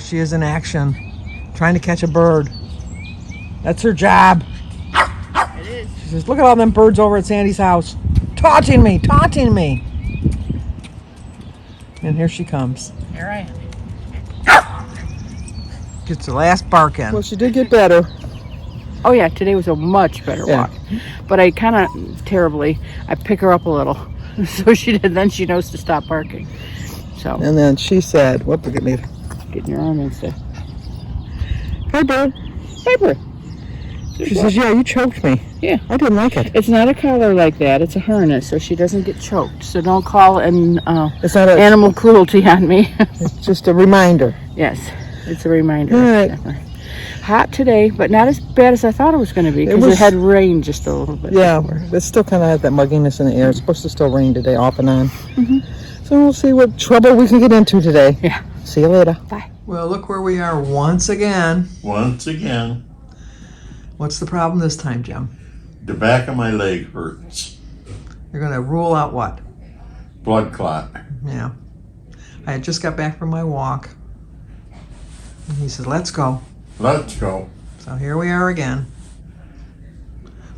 she is in action, trying to catch a bird. That's her job. It is. She says, look at all them birds over at Sandy's house. Taunting me, taunting me. And here she comes. Here I am. Gets the last bark in. Well, she did get better. Oh yeah, today was a much better walk. But I kind of terribly, I pick her up a little. So she did, then she knows to stop barking. So. And then she said, whoop, look at me. Getting your arm instead. Hey, bird. Hey, bird. She says, yeah, you choked me. Yeah. I didn't like it. It's not a collar like that. It's a harness, so she doesn't get choked. So don't call an It's not animal cruelty on me. It's just a reminder. Yes, it's a reminder. All right. Definitely. Hot today, but not as bad as I thought it was going to be because it had rained just a little bit. Yeah, before. it still kind of had that mugginess in the air. It's supposed to still rain today, off and on. So we'll see what trouble we can get into today. Yeah. See you later. Bye. Well, look where we are once again. Once again, What's the problem this time, Jim? the back of my leg hurts. You're going to rule out what? Blood clot. Yeah. I had just got back from my walk. And he said, let's go. Let's go. So here we are again.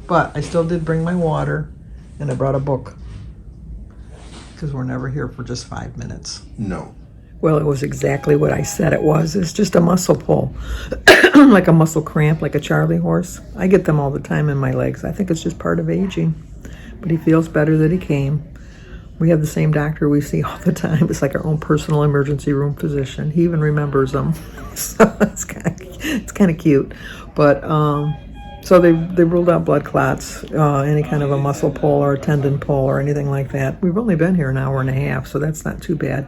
But I still did bring my water, and I brought a book. Because we're never here for just 5 minutes. No. Well, it was exactly what I said it was. It's just a muscle pull. Like a muscle cramp, like a Charlie horse. I get them all the time in my legs. I think it's just part of aging. But he feels better that he came. We have the same doctor we see all the time. It's like our own personal emergency room physician. He even remembers them. So it's kind of cute. But so they ruled out blood clots, any kind of a muscle pull or a tendon pull or anything like that. We've only been here an hour and a half, so that's not too bad.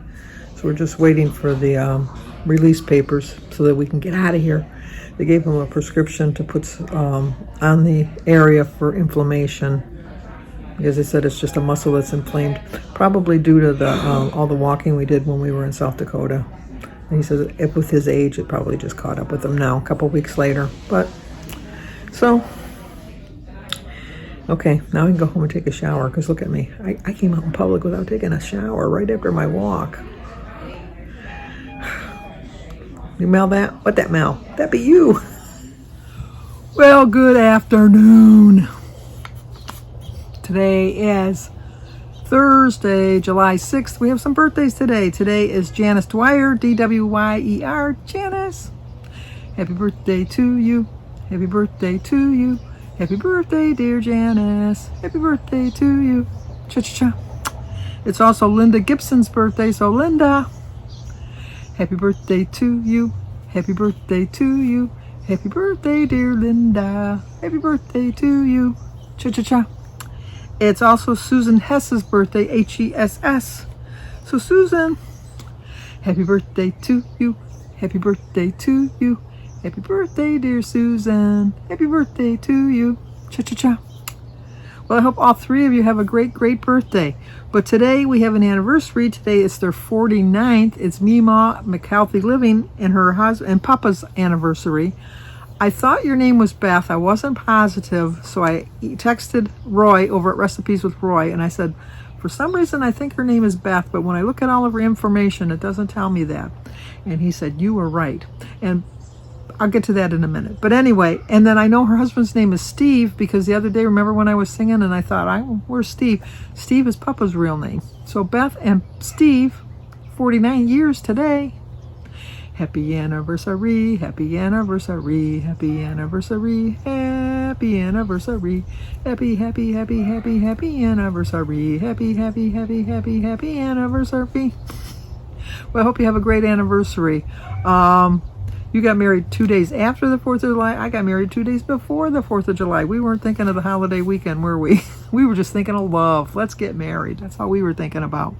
So we're just waiting for the release papers so that we can get out of here. They gave him a prescription to put on the area for inflammation. Because they said it's just a muscle that's inflamed, probably due to the all the walking we did when we were in South Dakota. And he says with his age, it probably just caught up with him now, a couple weeks later. But, so, okay, now I can go home and take a shower, because look at me. I came out in public without taking a shower right after my walk. You smell that? What that smell? That be you. Well, good afternoon. Today is Thursday, July 6th. We have some birthdays today. Today is Janice Dwyer, D-W-Y-E-R, Janice. Happy birthday to you. Happy birthday to you. Happy birthday, dear Janice. Happy birthday to you. Cha-cha-cha. It's also Linda Gibson's birthday, so Linda, happy birthday to you. Happy birthday to you. Happy birthday, dear Linda. Happy birthday to you. Cha-cha-cha. It's also Susan Hess's birthday, H-E-S-S. So Susan, happy birthday to you. Happy birthday to you. Happy birthday, dear Susan. Happy birthday to you. Cha-cha-cha. Well, I hope all three of you have a great, great birthday. But today we have an anniversary. Today is their 49th. It's Mima McHealthy Living and her husband and Papa's anniversary. I thought your name was Beth. I wasn't positive, so I texted Roy over at Recipes with Roy, and I said, for some reason, I think her name is Beth, but when I look at all of her information, it doesn't tell me that. And he said, you were right. And I'll get to that in a minute. But anyway, and then I know her husband's name is Steve, because the other day, remember when I was singing, and I thought, where's Steve? Steve is Papa's real name. So Beth and Steve, 49 years today. Happy anniversary, happy anniversary, happy anniversary, happy anniversary, happy, happy, happy, happy, happy anniversary, happy, happy, happy, happy, happy anniversary. Well, I hope you have a great anniversary. You got married 2 days after the 4th of July. I got married 2 days before the 4th of July. We weren't thinking of the holiday weekend, were we? We were just thinking of love. Let's get married. That's all we were thinking about.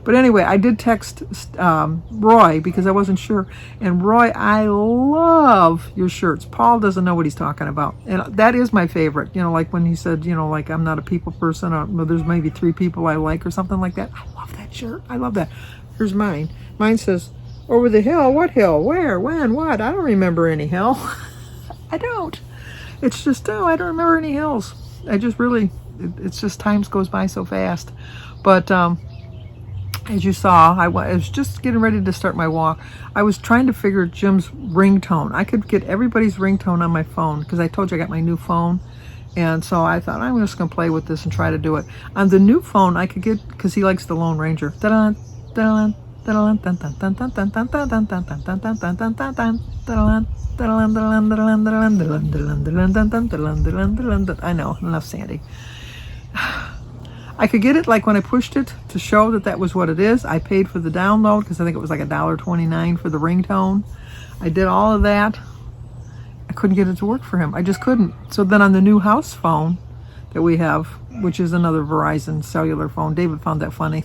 But anyway, I did text Roy because I wasn't sure. And Roy, I love your shirts. Paul doesn't know what he's talking about. And that is my favorite. You know, like when he said, you know, like I'm not a people person. Or there's maybe 3 people I like or something like that. I love that shirt. I love that. Here's mine. Mine says, over the hill? What hill? Where? When? What? I don't remember any hill. I don't. It's just, I don't remember any hills. I just really, it's just times goes by so fast. But as you saw, I was just getting ready to start my walk. I was trying to figure Jim's ringtone. I could get everybody's ringtone on my phone because I told you I got my new phone. And so I thought, I'm just going to play with this and try to do it. On the new phone, I could get, because he likes the Lone Ranger. I know, enough Sandy. I could get it like when I pushed it to show that that was what it is. I paid for the download because I think it was like $1.29 for the ringtone. I did all of that. I couldn't get it to work for him. I just couldn't. So then on the new house phone that we have, which is another Verizon cellular phone, David found that funny,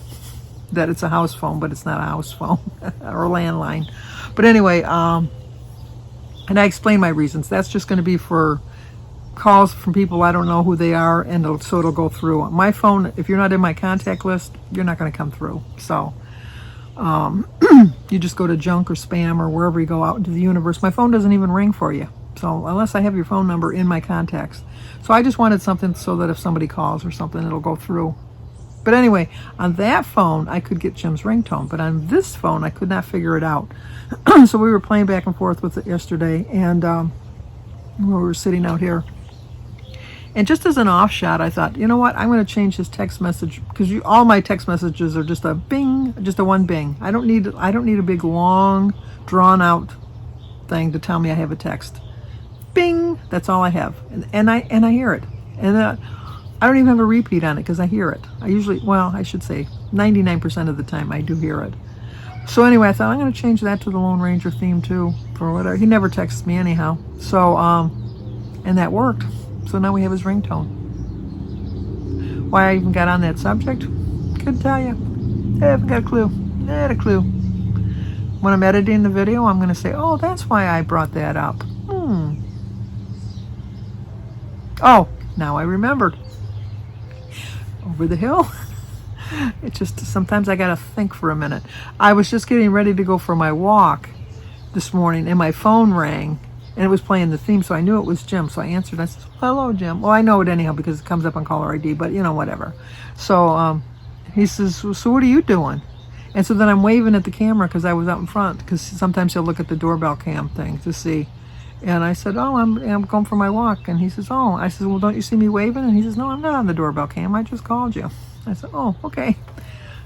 that it's a house phone, but it's not a house phone or a landline. But anyway, and I explained my reasons. That's just going to be for calls from people I don't know who they are, and so it'll go through. My phone, if you're not in my contact list, you're not going to come through. So you just go to junk or spam or wherever you go out into the universe. My phone doesn't even ring for you. So unless I have your phone number in my contacts. So I just wanted something so that if somebody calls or something, it'll go through. But anyway, on that phone, I could get Jim's ringtone. But on this phone, I could not figure it out. So we were playing back and forth with it yesterday. And we were sitting out here. And just as an offshot, I thought, you know what? I'm going to change his text message because all my text messages are just a bing, just a one bing. I don't need a big, long, drawn-out thing to tell me I have a text. Bing, that's all I have, and I hear it, and I don't even have a repeat on it because I hear it. I usually, well, I should say 99% of the time I do hear it. So anyway, I thought I'm going to change that to the Lone Ranger theme too, for whatever. He never texts me anyhow, so and that worked. So now we have his ringtone. Why I even got on that subject, couldn't tell you. I haven't got a clue. Not a clue. When I'm editing the video, I'm going to say, oh, that's why I brought that up. Oh, now I remembered. Over the hill. It's just sometimes I gotta think for a minute. I was just getting ready to go for my walk this morning and my phone rang and it was playing the theme, so I knew it was Jim. So I answered. I said, hello, Jim. Well, I know it anyhow because it comes up on caller ID, but whatever. So he says, so what are you doing? And so then I'm waving at the camera because I was out in front, because sometimes he'll look at the doorbell cam thing to see. And I said, oh, I'm going for my walk. And he says, oh. I said, well, don't you see me waving? And he says, no, I'm not on the doorbell cam. I just called you. I said, oh, okay.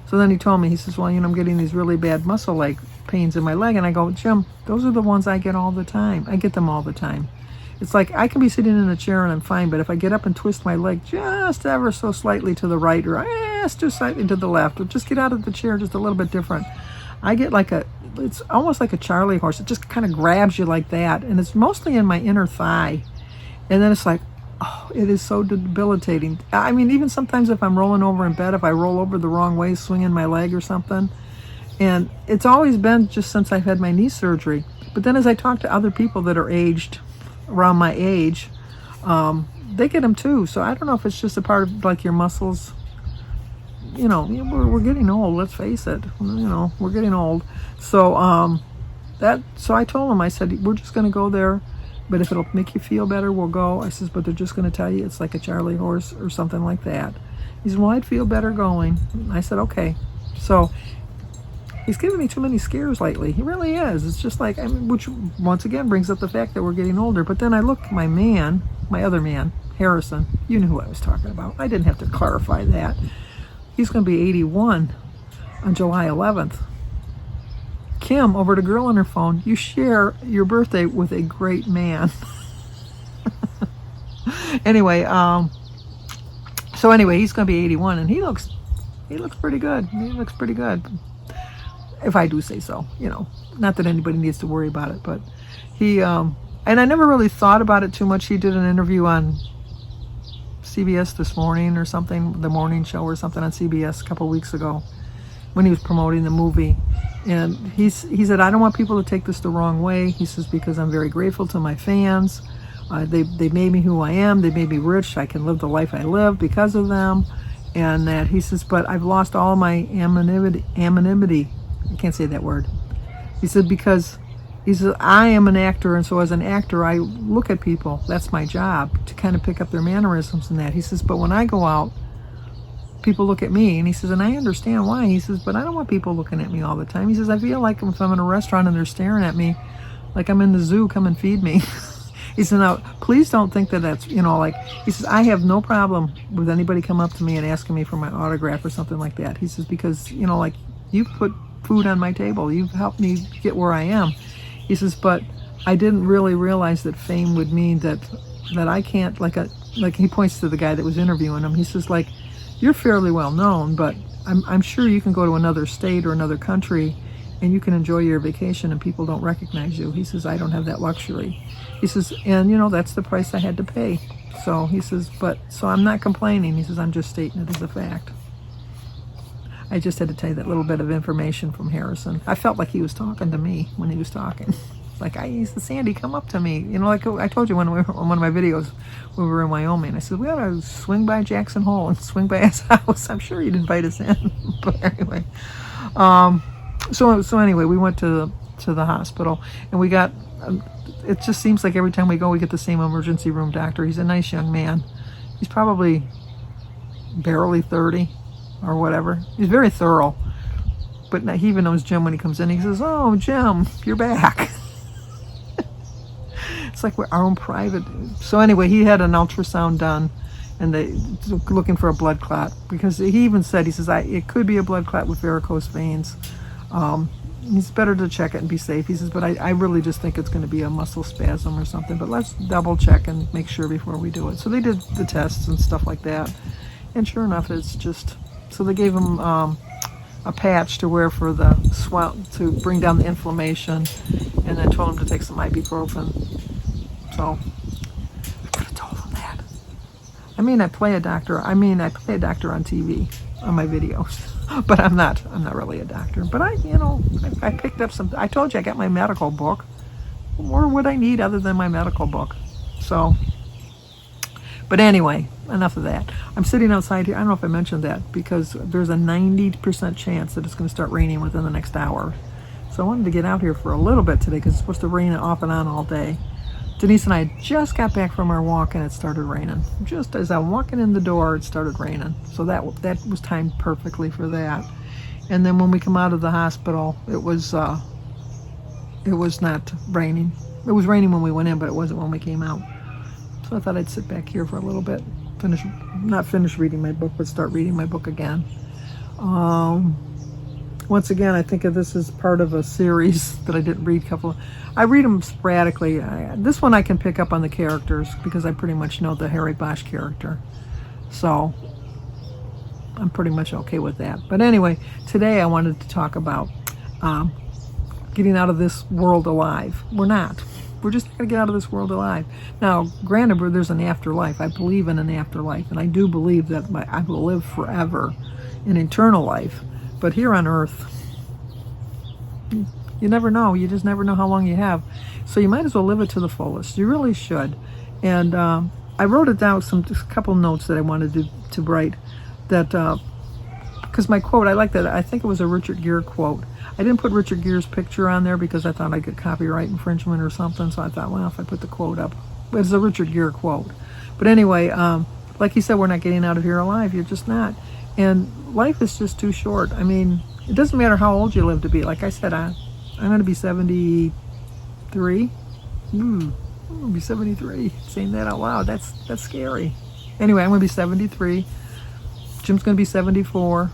So then he told me, he says, well, I'm getting these really bad muscle leg pains in my leg. And I go, Jim, those are the ones I get all the time. I get them all the time. It's like I can be sitting in a chair and I'm fine, but if I get up and twist my leg just ever so slightly to the right or just slightly to the left, or just get out of the chair just a little bit different, I get like it's almost like a Charlie horse. It just kind of grabs you like that. And it's mostly in my inner thigh. And then it's like, oh, it is so debilitating. I mean, even sometimes if I'm rolling over in bed, if I roll over the wrong way, swinging my leg or something. And it's always been just since I've had my knee surgery. But then as I talk to other people that are aged, around my age, they get them too. So I don't know if it's just a part of like your muscles. We're getting old, let's face it. We're getting old. So so I told him, I said, we're just going to go there, but if it'll make you feel better, we'll go. I says, but they're just going to tell you it's like a Charlie horse or something like that. He said, well, I'd feel better going. I said, okay. So he's giving me too many scares lately. He really is. It's just like, which once again brings up the fact that we're getting older. But then I look, my other man, Harrison, you knew who I was talking about. I didn't have to clarify that. He's going to be 81 on July 11th. Kim, over to Girl on her phone, you share your birthday with a great man. Anyway, so anyway, he's going to be 81, and he looks pretty good. He looks pretty good, if I do say so. Not that anybody needs to worry about it, but he and I never really thought about it too much. He did an interview on CBS this morning or something, the morning show or something on CBS a couple weeks ago when he was promoting the movie. And he said, I don't want people to take this the wrong way. He says, because I'm very grateful to my fans. They made me who I am. They made me rich. I can live the life I live because of them. And that he says, but I've lost all my anonymity. I can't say that word. He said, because he says, I am an actor, and so as an actor, I look at people. That's my job, to kind of pick up their mannerisms and that. He says, but when I go out, people look at me, and he says, and I understand why. He says, but I don't want people looking at me all the time. He says, I feel like if I'm in a restaurant and they're staring at me, like I'm in the zoo, come and feed me. He said, now, please don't think that that's, like, he says, I have no problem with anybody come up to me and asking me for my autograph or something like that. He says, because, like, you've put food on my table. You've helped me get where I am. He says, but I didn't really realize that fame would mean that I can't, like he points to the guy that was interviewing him. He says, like, you're fairly well known, but I'm sure you can go to another state or another country and you can enjoy your vacation and people don't recognize you. He says, I don't have that luxury. He says, and that's the price I had to pay. So he says, so I'm not complaining. He says, I'm just stating it as a fact. I just had to tell you that little bit of information from Harrison. I felt like he was talking to me when he was talking. Like, he said, Sandy, come up to me. Like I told you when we were on one of my videos, we were in Wyoming. I said, we ought to swing by Jackson Hole and swing by his house. I'm sure he'd invite us in. But anyway. So anyway, we went to the hospital, and we got, it just seems like every time we go, we get the same emergency room doctor. He's a nice young man. He's probably barely 30 or whatever. He's very thorough. But he even knows Jim when he comes in. He says, oh, Jim, you're back. It's like we're our own private. So anyway, he had an ultrasound done, and they looking for a blood clot, because he even said, he says, it could be a blood clot with varicose veins. It's better to check it and be safe. He says, but I really just think it's going to be a muscle spasm or something, but let's double check and make sure before we do it. So they did the tests and stuff like that, and sure enough, it's just, so they gave him a patch to wear for the swell, to bring down the inflammation, and then told him to take some ibuprofen. So I could have told him that. I play a doctor on TV on my videos, but I'm not really a doctor. But I picked up some, I told you I got my medical book. What more would I need other than my medical book? So, but anyway, enough of that. I'm sitting outside here. I don't know if I mentioned that, because there's a 90% chance that it's going to start raining within the next hour. So I wanted to get out here for a little bit today, because it's supposed to rain off and on all day. Denise and I just got back from our walk, and it started raining. Just as I'm walking in the door, it started raining. So that was timed perfectly for that. And then when we come out of the hospital, it was not raining. It was raining when we went in, but it wasn't when we came out. So I thought I'd sit back here for a little bit, not finish reading my book, but start reading my book again. Once again, I think of this as part of a series that I didn't read. I read them sporadically. This one I can pick up on the characters, because I pretty much know the Harry Bosch character. So I'm pretty much okay with that. But anyway, today I wanted to talk about getting out of this world alive. We're not. We're just not going to get out of this world alive. Now, granted, there's an afterlife. I believe in an afterlife, and I do believe that I will live forever in eternal life. But here on earth, you never know. You just never know how long you have. So you might as well live it to the fullest. You really should. And I wrote it down, just a couple notes that I wanted to write. That, because my quote, I like that. I think it was a Richard Gere quote. I didn't put Richard Gere's picture on there because I thought I'd get copyright infringement or something. So I thought, well, if I put the quote up. But it's a Richard Gere quote. But anyway, like he said, we're not getting out of here alive. You're just not. And life is just too short. It doesn't matter how old you live to be. Like I said, I'm going to be 73. I'm going to be 73. Saying that out loud, that's scary. Anyway, I'm going to be 73. Jim's going to be 74.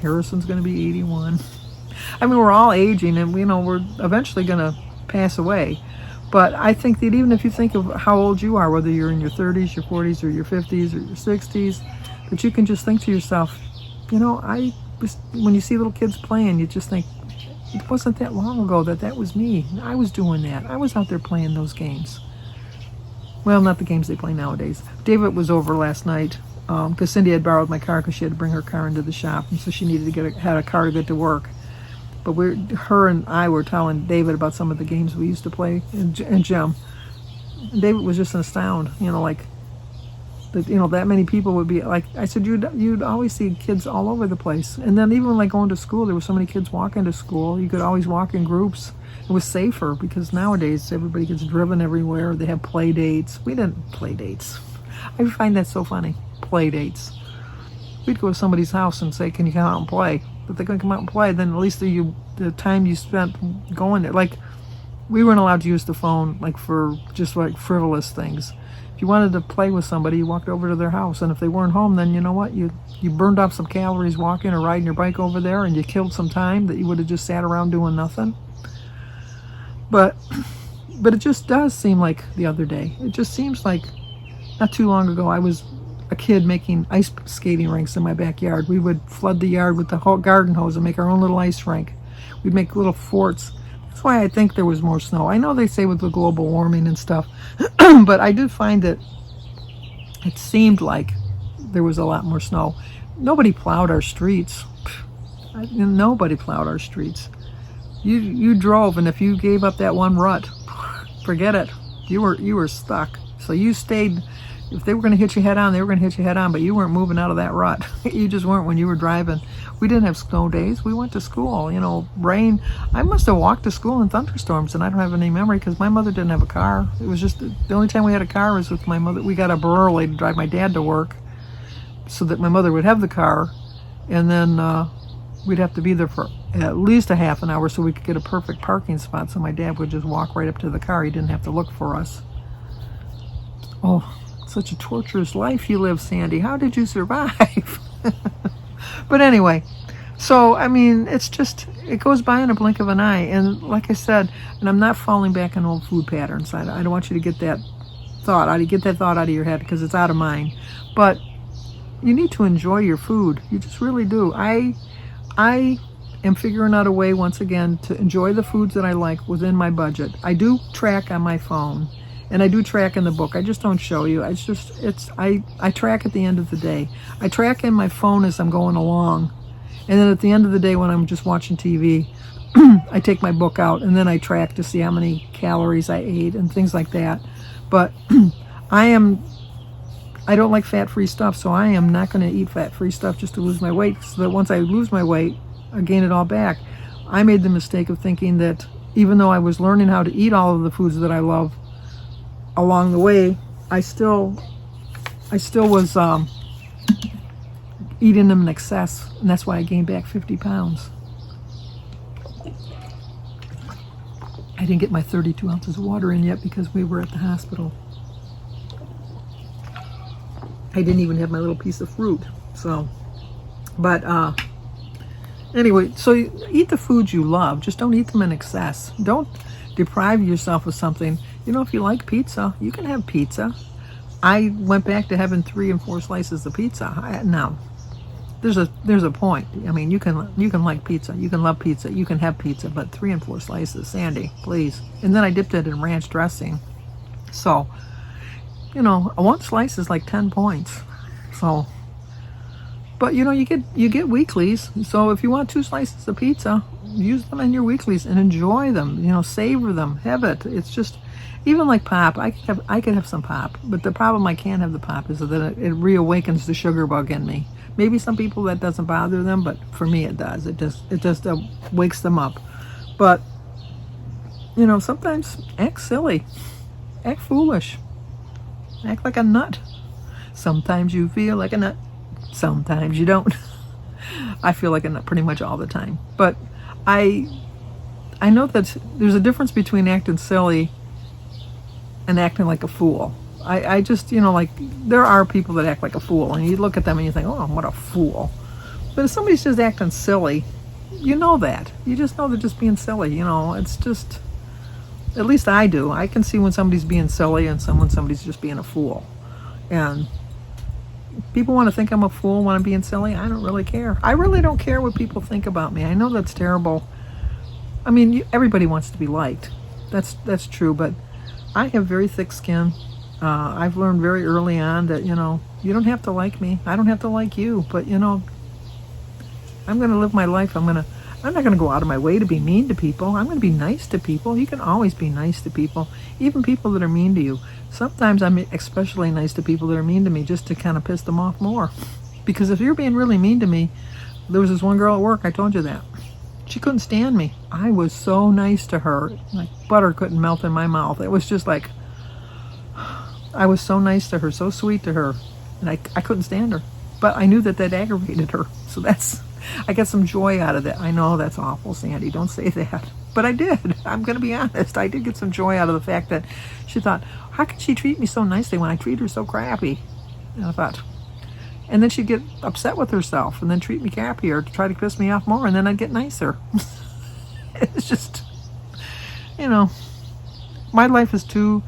Harrison's going to be 81. We're all aging, and we're eventually going to pass away. But I think that even if you think of how old you are, whether you're in your 30s, your 40s, or your 50s, or your 60s, that you can just think to yourself, when you see little kids playing, you just think, it wasn't that long ago that was me. I was doing that. I was out there playing those games. Well, not the games they play nowadays. David was over last night because Cindy had borrowed my car because she had to bring her car into the shop, and so she needed to had a car to get to work. But her and I were telling David about some of the games we used to play, and Jim. And David was just astounded, that many people would be like. I said, you'd always see kids all over the place, and then even like going to school, there were so many kids walking to school. You could always walk in groups. It was safer because nowadays everybody gets driven everywhere. They have play dates. We didn't play dates. I find that so funny. Play dates. we'd go to somebody's house and say, can you come out and play? But they couldn't come out and play. Then at least the time you spent going there, like we weren't allowed to use the phone like for just like frivolous things. If you wanted to play with somebody, you walked over to their house, and if they weren't home, then you know what? You burned off some calories walking or riding your bike over there, and you killed some time that you would have just sat around doing nothing. But it just does seem like the other day. It just seems like not too long ago I was a kid making ice skating rinks in my backyard. We would flood the yard with the whole garden hose and make our own little ice rink. We'd make little forts. That's why I think there was more snow. I know they say with the global warming and stuff, but I did find that it seemed like there was a lot more snow. Nobody plowed our streets. Nobody plowed our streets. You drove, and if you gave up that one rut, forget it. You were stuck. So you stayed. If they were going to hit you head on, they were going to hit you head on, but you weren't moving out of that rut. You just weren't when you were driving. We didn't have snow days. We went to school, rain. I must have walked to school in thunderstorms, and I don't have any memory because my mother didn't have a car. It was just the only time we had a car was with my mother. We got up early to drive my dad to work so that my mother would have the car, and then we'd have to be there for at least a half an hour so we could get a perfect parking spot so my dad would just walk right up to the car. He didn't have to look for us. Oh, such a torturous life you live, Sandy. How did you survive? But anyway, so, I mean, it's just, it goes by in a blink of an eye. And like I said, and I'm not falling back on old food patterns. I don't want you to get that thought out of your head because it's out of mine. But you need to enjoy your food. You just really do. I am figuring out a way, once again, to enjoy the foods that I like within my budget. I do track on my phone. And I do track in the book. I just don't show you. I track at the end of the day. I track in my phone as I'm going along. And then at the end of the day when I'm just watching TV, I take my book out and then I track to see how many calories I ate and things like that. But I don't like fat-free stuff, so I am not going to eat fat-free stuff just to lose my weight, so that once I lose my weight, I gain it all back. I made the mistake of thinking that even though I was learning how to eat all of the foods that I love, along the way, I still was eating them in excess, and that's why I gained back 50 pounds. I didn't get my 32 ounces of water in yet because we were at the hospital. I didn't even have my little piece of fruit. So, but anyway, so eat the foods you love. Just don't eat them in excess. Don't deprive yourself of something. If you like pizza, you can have pizza. I went back to having 3 and 4 slices of pizza. Now, there's a point. I mean, you can like pizza, you can love pizza, you can have pizza, but 3 and 4 slices, Sandy, please. And then I dipped it in ranch dressing. So, one slice is like 10 points. So, but you get weeklies. So if you want 2 slices of pizza, use them in your weeklies and enjoy them. Savor them, have it. It's just. Even like pop, I could have some pop, but the problem I can't have the pop is that it reawakens the sugar bug in me. Maybe some people that doesn't bother them, but for me it does. It just wakes them up. But sometimes act silly, act foolish, act like a nut. Sometimes you feel like a nut, sometimes you don't. I feel like a nut pretty much all the time. But I know that there's a difference between acting silly and acting like a fool. I just, there are people that act like a fool, and you look at them and you think, oh, what a fool. But if somebody's just acting silly, you know that. You just know they're just being silly, It's just, at least I do. I can see when somebody's being silly and when somebody's just being a fool. And people want to think I'm a fool when I'm being silly. I don't really care. I really don't care what people think about me. I know that's terrible. I mean, everybody wants to be liked. That's true, but I have very thick skin. I've learned very early on that, you don't have to like me. I don't have to like you. But, I'm going to live my life. I'm not going to go out of my way to be mean to people. I'm going to be nice to people. You can always be nice to people, even people that are mean to you. Sometimes I'm especially nice to people that are mean to me just to kind of piss them off more. Because if you're being really mean to me, there was this one girl at work, I told you that. She couldn't stand me. I was so nice to her. Like butter couldn't melt in my mouth. It was just like, I was so nice to her, so sweet to her. And I couldn't stand her. But I knew that aggravated her. So I get some joy out of that. I know that's awful, Sandy. Don't say that. But I did. I'm going to be honest. I did get some joy out of the fact that she thought, how can she treat me so nicely when I treat her so crappy? And I thought, and then she'd get upset with herself and then treat me crappier to try to piss me off more, and then I'd get nicer. It's just, my life is too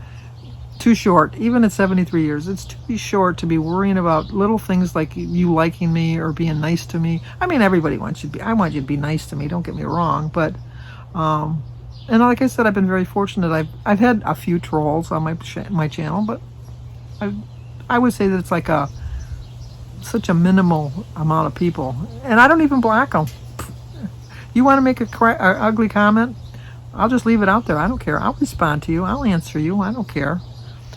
short. Even at 73 years, it's too short to be worrying about little things like you liking me or being nice to me. I mean, everybody wants you to be. I want you to be nice to me. Don't get me wrong, but and like I said, I've been very fortunate. I've had a few trolls on my channel, but I would say that it's like such a minimal amount of people, and I don't even block them. You want to make a ugly comment? I'll just leave it out there. I don't care. I'll respond to you. I'll answer you. I don't care.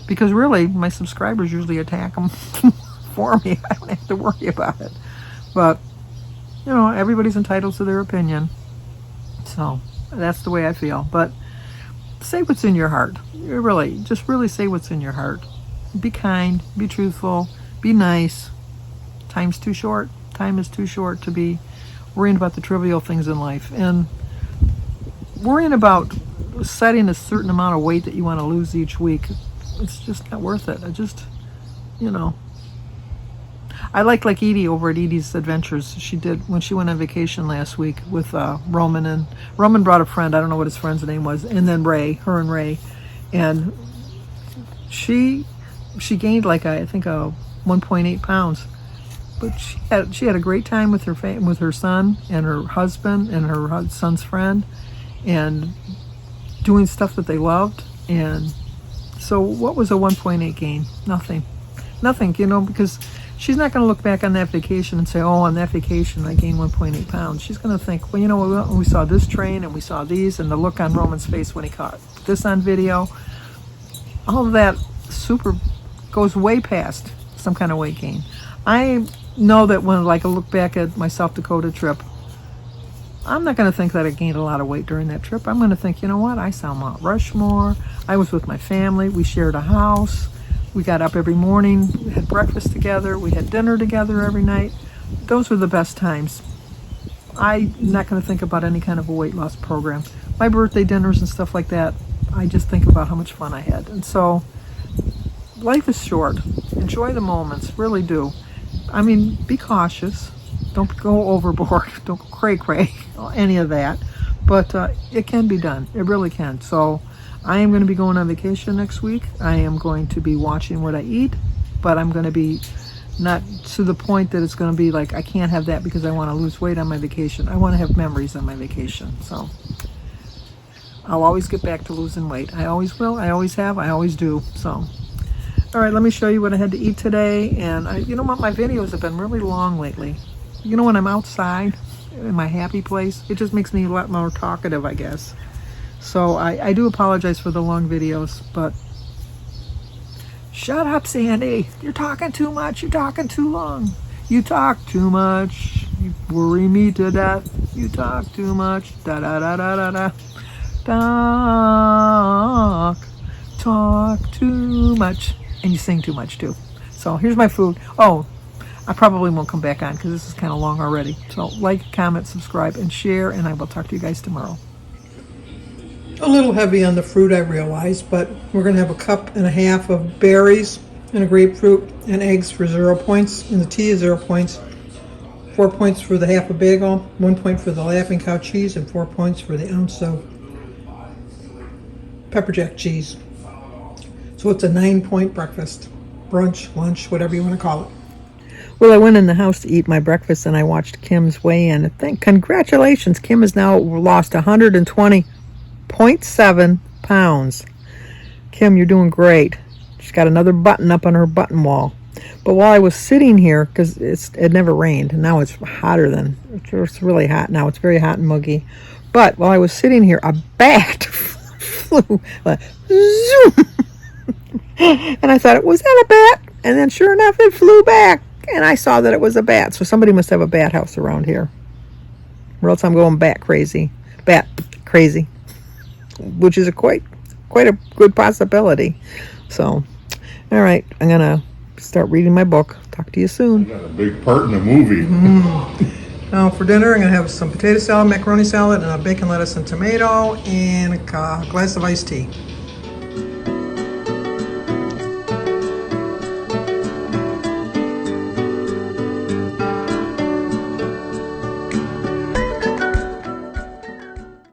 Because really, my subscribers usually attack them for me. I don't have to worry about it. But, everybody's entitled to their opinion. So, that's the way I feel. But say what's in your heart. Just really say what's in your heart. Be kind. Be truthful. Be nice. Time's too short. Time is too short to be worrying about the trivial things in life. And worrying about setting a certain amount of weight that you want to lose each week, it's just not worth it. I like Edie over at Edie's Adventures. She did when she went on vacation last week with Roman, and Roman brought a friend. I don't know what his friend's name was, and then her and Ray, and she gained I think 1.8 pounds. But she had a great time with her son and her husband and her son's friend, and doing stuff that they loved. And so what was a 1.8 gain? Nothing, because she's not going to look back on that vacation and say, oh, on that vacation I gained 1.8 pounds. She's going to think, well, we saw this train and we saw these, and the look on Roman's face when he caught this on video, all of that goes way past some kind of weight gain. I know that when I look back at my South Dakota trip, I'm not going to think that I gained a lot of weight during that trip. I'm going to think, I saw Mount Rushmore. I was with my family. We shared a house. We got up every morning. We had breakfast together. We had dinner together every night. Those were the best times. I'm not going to think about any kind of a weight loss program. My birthday dinners and stuff like that, I just think about how much fun I had. And so life is short. Enjoy the moments. Really do. I mean, be cautious. Don't go overboard. Don't go cray-cray, any of that. But it can be done. It really can. So I am going to be going on vacation next week. I am going to be watching what I eat, but I'm going to be not to the point that it's going to be like I can't have that because I want to lose weight on my vacation. I want to have memories on my vacation. So I'll always get back to losing weight. I always will. I always have. I always do. So all right, let me show you what I had to eat today. And you know what? My videos have been really long lately. When I'm outside in my happy place, it just makes me a lot more talkative, I guess. So I do apologize for the long videos, but shut up, Sandy. You're talking too much. You're talking too long. You talk too much. You worry me to death. You talk too much. Da da da da da da. Talk too much. And you sing too much too. So here's my food. Oh, I probably won't come back on because this is kind of long already. So like, comment, subscribe, and share, and I will talk to you guys tomorrow. A little heavy on the fruit, I realize, but we're going to have a cup and a half of berries and a grapefruit and eggs for 0 points, and the tea is 0 points. 4 points for the half a bagel, 1 point for the Laughing Cow cheese, and 4 points for the ounce of pepper jack cheese. So it's a 9-point breakfast, brunch, lunch, whatever you want to call it. Well, I went in the house to eat my breakfast, and I watched Kim's weigh-in. Congratulations, Kim has now lost 120.7 pounds. Kim, you're doing great. She's got another button up on her button wall. But while I was sitting here, because it never rained, and now it's it's really hot now. It's very hot and muggy. But while I was sitting here, a bat flew, zoom. And I thought, was that a bat? And then sure enough, it flew back. And I saw that it was a bat. So somebody must have a bat house around here. Or else I'm going bat crazy. Bat crazy. Which is quite a good possibility. So, all right. I'm going to start reading my book. Talk to you soon. Got a big part in the movie. Now for dinner, I'm gonna have some potato salad, macaroni salad, and a bacon, lettuce, and tomato, and a glass of iced tea.